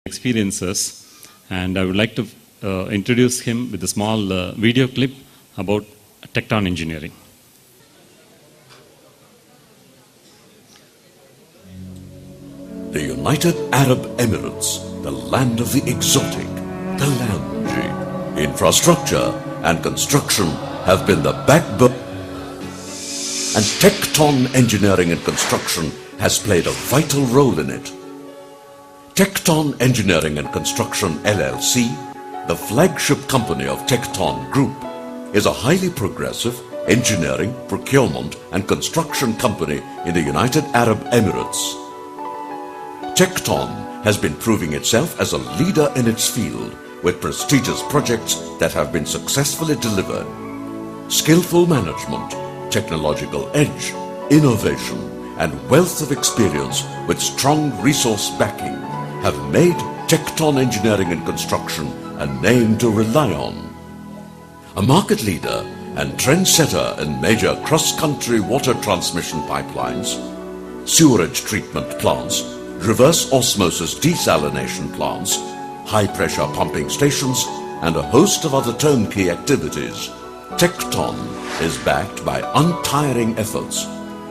experiences, and I would like to introduce him with a small video clip about Tecton Engineering. The United Arab Emirates, the land of the exotic, the loungy. Infrastructure and construction have been the backbone, and Tecton Engineering and Construction has played a vital role in it. Tecton Engineering and Construction LLC, the flagship company of Tecton Group, is a highly progressive engineering, procurement and construction company in the United Arab Emirates. Tecton has been proving itself as a leader in its field with prestigious projects that have been successfully delivered. Skillful management, technological edge, innovation and wealth of experience with strong resource backing have made Tecton Engineering and Construction a name to rely on. A market leader and trendsetter in major cross-country water transmission pipelines, sewerage treatment plants, reverse osmosis desalination plants, high-pressure pumping stations, and a host of other turnkey activities, Tecton is backed by untiring efforts,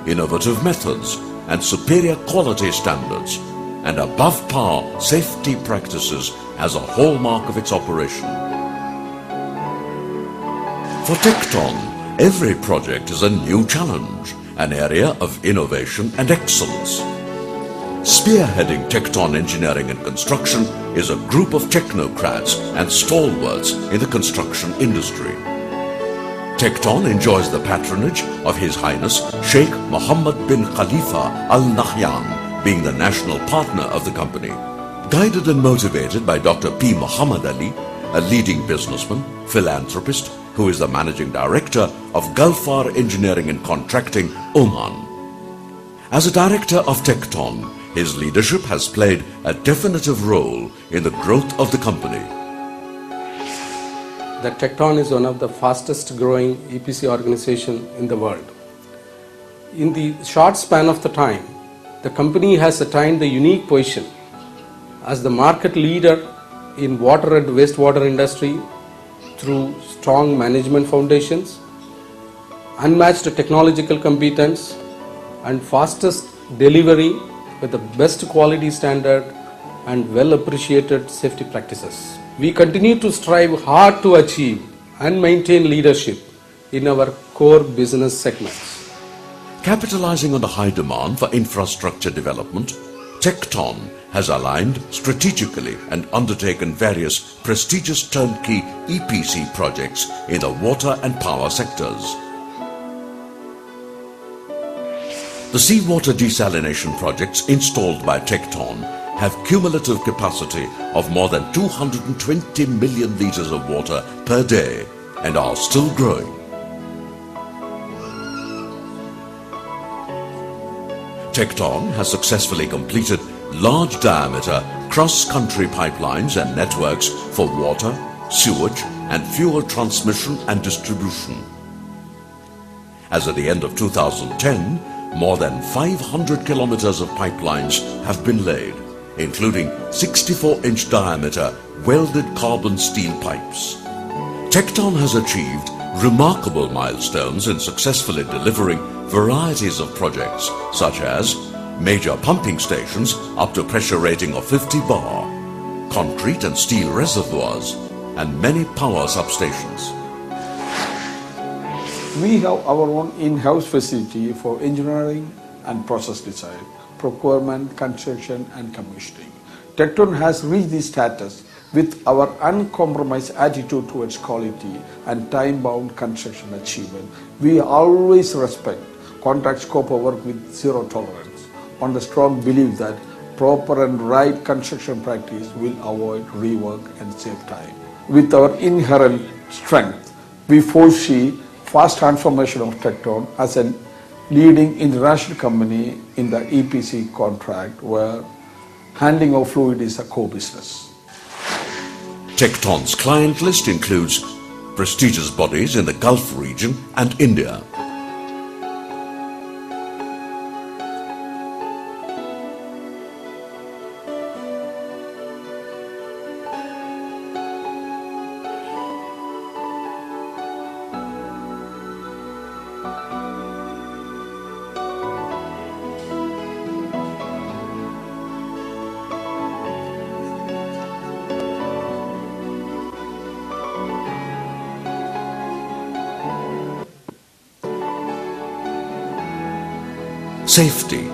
innovative methods, and superior quality standards, and above-par safety practices as a hallmark of its operation. For Tecton, every project is a new challenge, an area of innovation and excellence. Spearheading Tecton Engineering and Construction is a group of technocrats and stalwarts in the construction industry. Tecton enjoys the patronage of His Highness Sheikh Mohammed bin Khalifa Al Nahyan, being the national partner of the company. Guided and motivated by Dr. P. Muhammad Ali, a leading businessman, philanthropist, who is the managing director of Gulfar Engineering and Contracting, Oman. As a director of Tecton, his leadership has played a definitive role in the growth of the company. The Tecton is one of the fastest growing EPC organization in the world. In the short span of the time, the company has attained the unique position as the market leader in water and wastewater industry through strong management foundations, unmatched technological competence, and fastest delivery with the best quality standard and well appreciated safety practices. We continue to strive hard to achieve and maintain leadership in our core business segments. Capitalizing on the high demand for infrastructure development, Tecton has aligned strategically and undertaken various prestigious turnkey EPC projects in the water and power sectors. The seawater desalination projects installed by Tecton have cumulative capacity of more than 220 million liters of water per day and are still growing. Tecton has successfully completed large diameter cross-country pipelines and networks for water, sewage and fuel transmission and distribution. As at the end of 2010, more than 500 kilometers of pipelines have been laid, including 64-inch diameter welded carbon steel pipes. Tecton has achieved remarkable milestones in successfully delivering varieties of projects such as major pumping stations up to pressure rating of 50 bar, concrete and steel reservoirs, and many power substations. We have our own in-house facility for engineering and process design, procurement, construction and commissioning. Tecton has reached this status with our uncompromised attitude towards quality and time-bound construction achievement. We always respect contract scope of work with zero tolerance, on the strong belief that proper and right construction practice will avoid rework and save time. With our inherent strength, we foresee fast transformation of Tecton as a leading international company in the EPC contract where handling of fluid is a core business. Tecton's client list includes prestigious bodies in the Gulf region and India. Safety,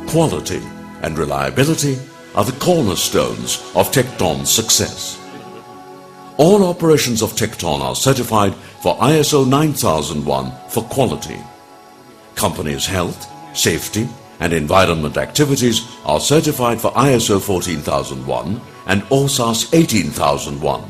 quality, and reliability are the cornerstones of Tecton's success. All operations of Tecton are certified for ISO 9001 for quality. Company's health, safety, and environment activities are certified for ISO 14001 and OSAS 18001.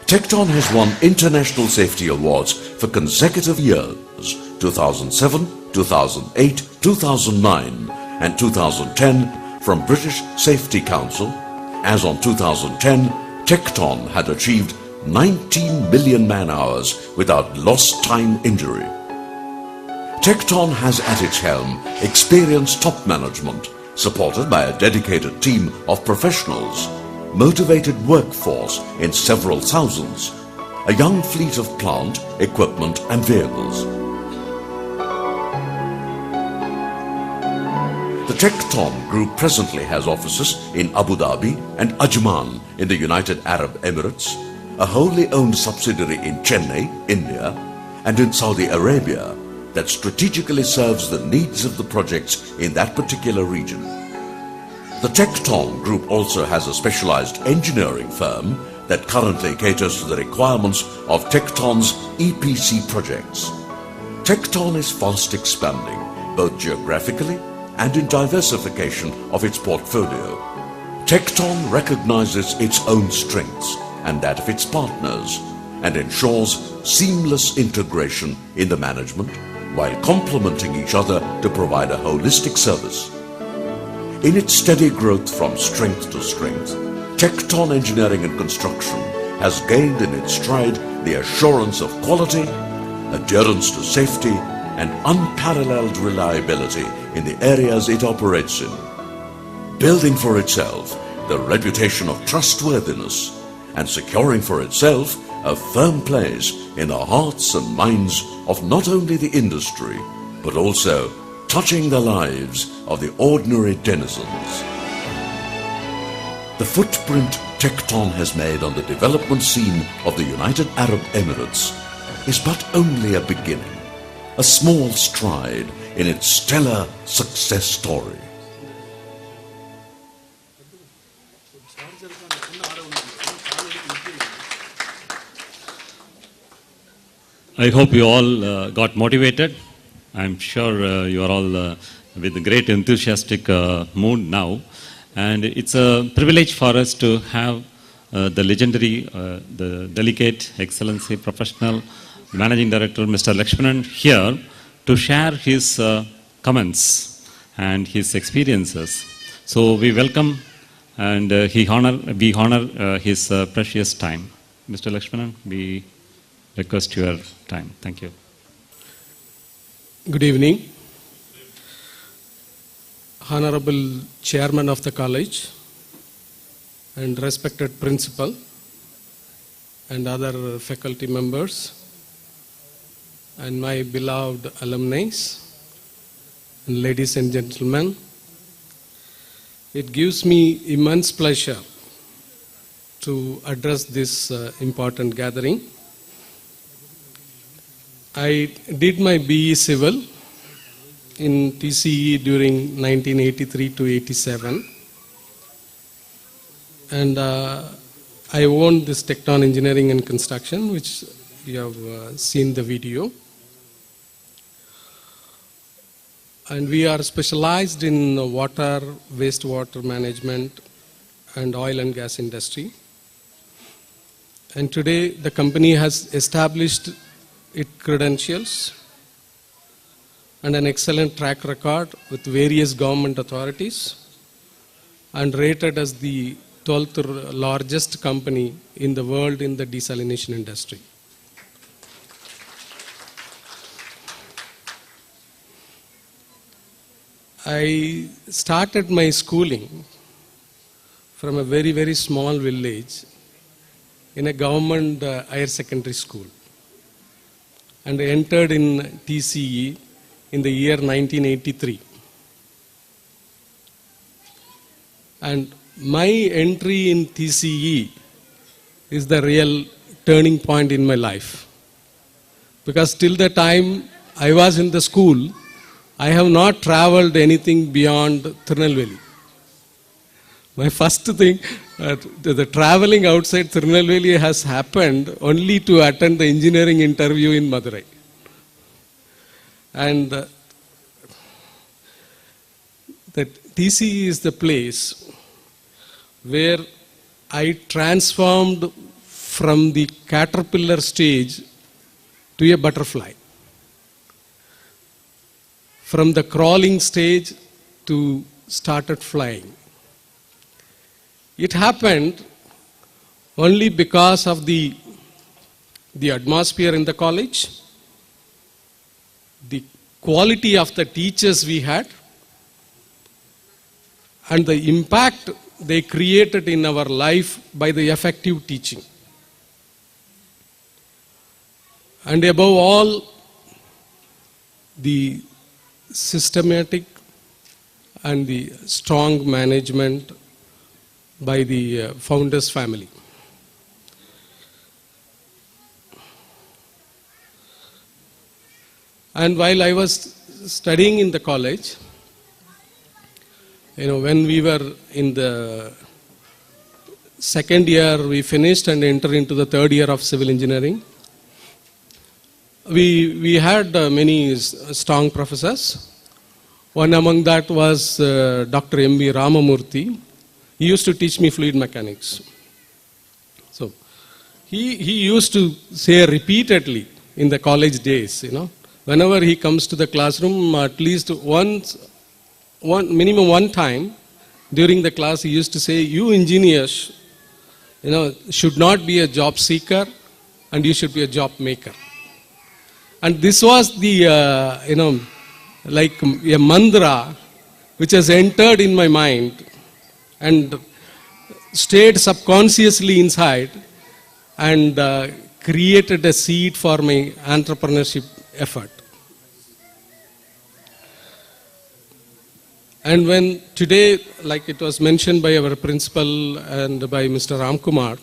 Tecton has won international safety awards for consecutive years 2007, 2008, 2009 and 2010 from British Safety Council. As on 2010, Tecton had achieved 19 million man-hours without lost time injury. Tecton has at its helm experienced top management, supported by a dedicated team of professionals, motivated workforce in several thousands, a young fleet of plant, equipment and vehicles. The Tecton Group presently has offices in Abu Dhabi and Ajman in the United Arab Emirates, a wholly owned subsidiary in Chennai, India, and in Saudi Arabia that strategically serves the needs of the projects in that particular region. The Tecton Group also has a specialized engineering firm that currently caters to the requirements of Tecton's EPC projects. Tecton is fast expanding, both geographically and in diversification of its portfolio. Tecton recognizes its own strengths and that of its partners and ensures seamless integration in the management while complementing each other to provide a holistic service. In its steady growth from strength to strength, Tecton Engineering and Construction has gained in its stride the assurance of quality, adherence to safety, and unparalleled reliability in the areas it operates in, building for itself the reputation of trustworthiness and securing for itself a firm place in the hearts and minds of not only the industry, but also touching the lives of the ordinary denizens. The footprint Tecton has made on the development scene of the United Arab Emirates is but only a beginning, a small stride in its stellar success story. I hope you all got motivated. I'm sure you are all with a great enthusiastic mood now. And it's a privilege for us to have the legendary, the delicate, excellency, professional Managing Director, Mr. Lakshmanan, here to share his comments and his experiences. So we welcome and we honor his precious time. Mr. Lakshmanan, we request your time. Thank you. Good evening. Honorable Chairman of the College and respected Principal and other faculty members and my beloved alumni and ladies and gentlemen, it gives me immense pleasure to address this important gathering. I did my BE Civil in TCE during 1983 to 87, and I owned this Tecton Engineering and Construction, which you have seen the video. And we are specialized in water, wastewater management, and oil and gas industry. And today the company has established its credentials and an excellent track record with various government authorities and rated as the 12th largest company in the world in the desalination industry. I started my schooling from a very, very small village in a government higher secondary school, and I entered in TCE in the year 1983. And my entry in TCE is the real turning point in my life, because till the time I was in the school, I have not traveled anything beyond Tirunelveli. My first thing, the traveling outside Tirunelveli has happened only to attend the engineering interview in Madurai. And that TCE is the place where I transformed from the caterpillar stage to a butterfly. From the crawling stage to started flying. It happened only because of the atmosphere in the college, the quality of the teachers we had, and the impact they created in our life by the effective teaching. And above all, the systematic and the strong management by the founders' family. And while I was studying in the college, when we were in the second year, we finished and entered into the third year of civil engineering. We had many strong professors. One among that was Dr. M.B. Ramamurthy. He used to teach me fluid mechanics. So he used to say repeatedly in the college days, whenever he comes to the classroom, at least minimum one time during the class, he used to say, you engineers, should not be a job seeker and you should be a job maker. And this was the, like a mantra which has entered in my mind and stayed subconsciously inside and created a seed for my entrepreneurship effort. And when today, like it was mentioned by our principal and by Mr. Ramkumar,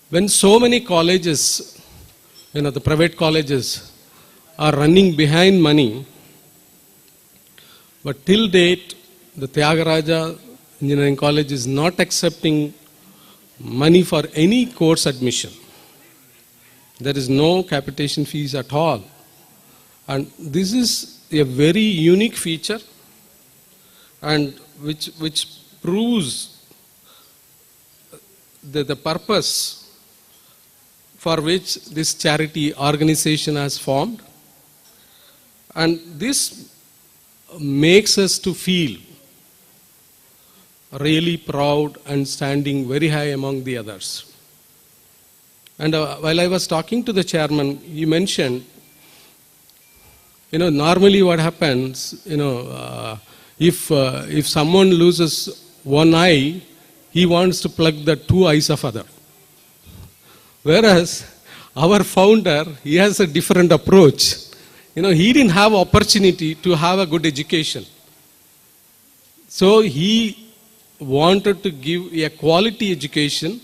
when so many colleges, the private colleges are running behind money, but till date, the Tyagaraja Engineering College is not accepting money for any course admission. There is no capitation fees at all. And this is a very unique feature and which proves the purpose for which this charity organization has formed. And this makes us to feel really proud and standing very high among the others. And while I was talking to the chairman, he mentioned, normally what happens, if someone loses one eye, he wants to plug the two eyes of other. Whereas our founder, he has a different approach. He didn't have opportunity to have a good education. So he wanted to give a quality education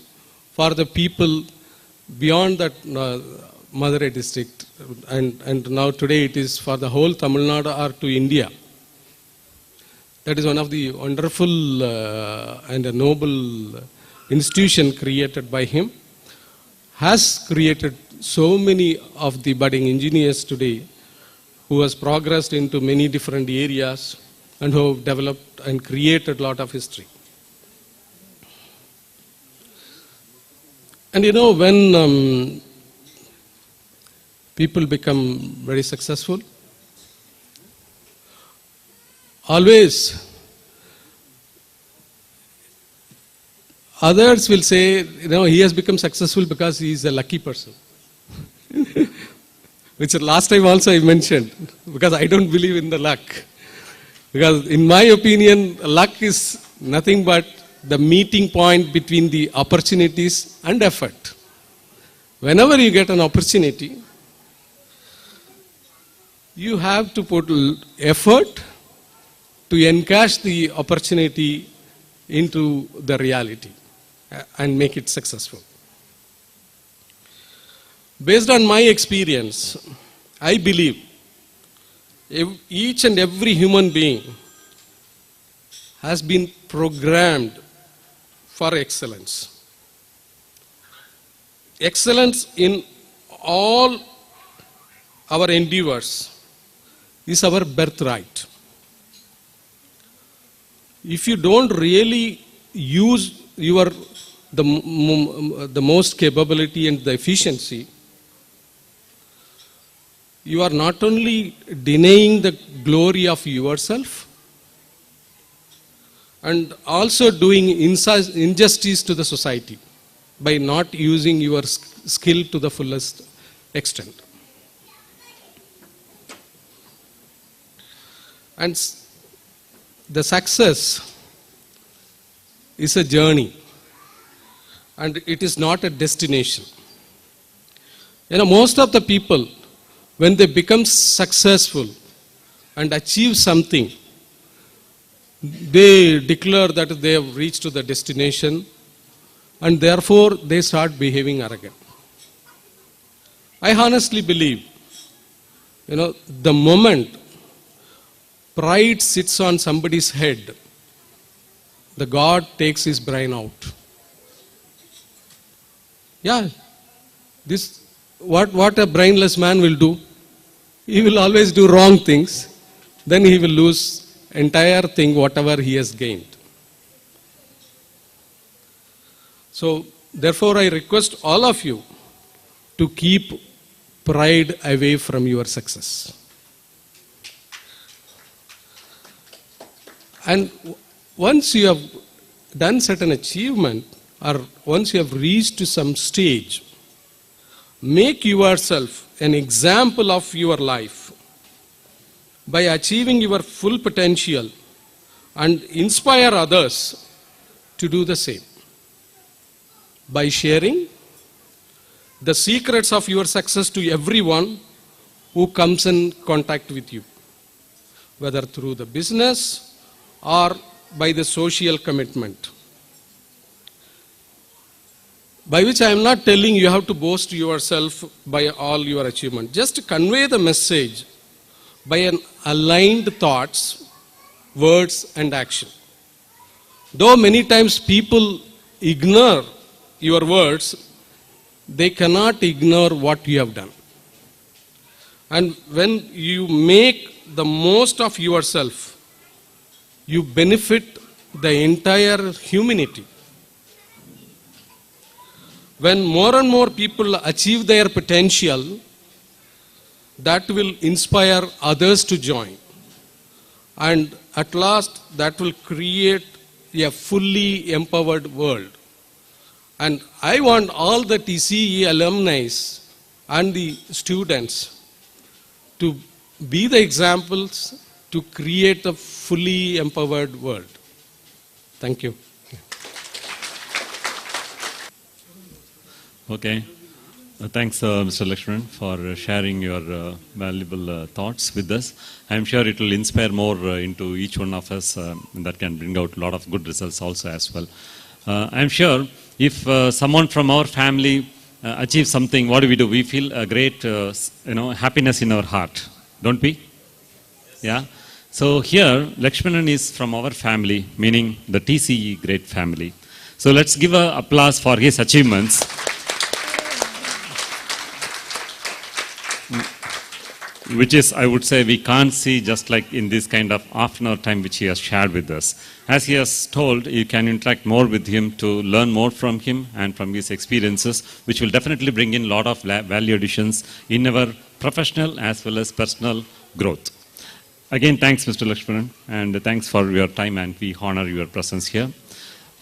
for the people beyond that Madurai district. And now today it is for the whole Tamil Nadu or to India. That is one of the wonderful and a noble institution created by him. Has created so many of the budding engineers today who has progressed into many different areas and who have developed and created a lot of history. And when people become very successful, always others will say, he has become successful because he is a lucky person. Which last time also I mentioned, because I don't believe in the luck. Because in my opinion, luck is nothing but the meeting point between the opportunities and effort. Whenever you get an opportunity, you have to put effort to encash the opportunity into the reality and make it successful. Based on my experience, I believe Each and every human being has been programmed for excellence. Excellence in all our endeavors is our birthright. If you don't really use the most capability and the efficiency, you are not only denying the glory of yourself and also doing injustice to the society by not using your skill to the fullest extent. And the success is a journey and it is not a destination. Most of the people, when they become successful and achieve something, they declare that they have reached to the destination and therefore they start behaving arrogant. I honestly believe, the moment pride sits on somebody's head, the God takes his brain out. Yeah, what a brainless man will do, he will always do wrong things, then he will lose entire thing, whatever he has gained. So, therefore, I request all of you to keep pride away from your success. And once you have done certain achievement, or once you have reached to some stage, make yourself an example of your life by achieving your full potential and inspire others to do the same. By sharing the secrets of your success to everyone who comes in contact with you, whether through the business or by the social commitment. By which I am not telling you have to boast yourself by all your achievement. Just convey the message by an aligned thoughts, words and action. Though many times people ignore your words, they cannot ignore what you have done. And when you make the most of yourself, you benefit the entire humanity. When more and more people achieve their potential, that will inspire others to join. And at last, that will create a fully empowered world. And I want all the TCE alumni and the students to be the examples to create a fully empowered world. Thank you. Okay. Thanks, Mr. Lakshman, for sharing your valuable thoughts with us. I'm sure it will inspire more into each one of us that can bring out a lot of good results also as well. I'm sure if someone from our family achieves something, what do? We feel a great happiness in our heart, don't we? Yeah. So here, Lakshmanan is from our family, meaning the TCE great family. So let's give an applause for his achievements. Which is, I would say, we can't see just like in this kind of half-an-hour time which he has shared with us. As he has told, you can interact more with him to learn more from him and from his experiences, which will definitely bring in a lot of value additions in our professional as well as personal growth. Again, thanks, Mr. Lakshmanan, and thanks for your time, and we honor your presence here.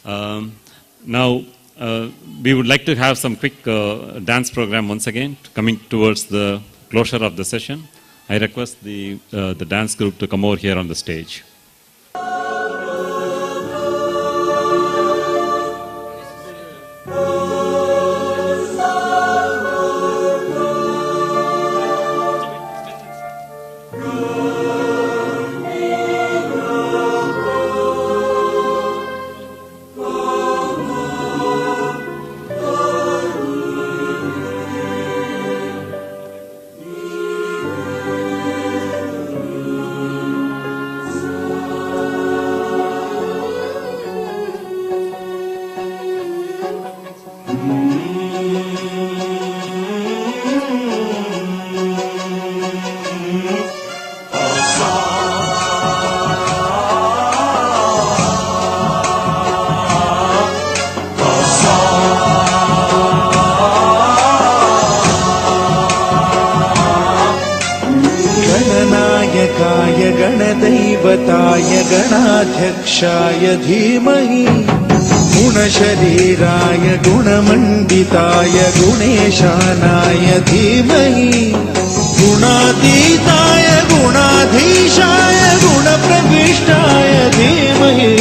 Now, we would like to have some quick dance program once again, coming towards the closure of the session. I request the dance group to come over here on the stage. गणनायकाय गणदैवताय गणाध्यक्षाय धीमहि गुणशरीराय गुणमण्डिताय गुणेशानाय धीमहि गुणातीताय गुणाधीशाय गुणप्रविष्टाय धीमहि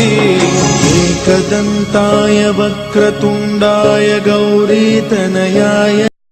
एकदन्ताय वक्रतुण्डाय गौरीतनयाय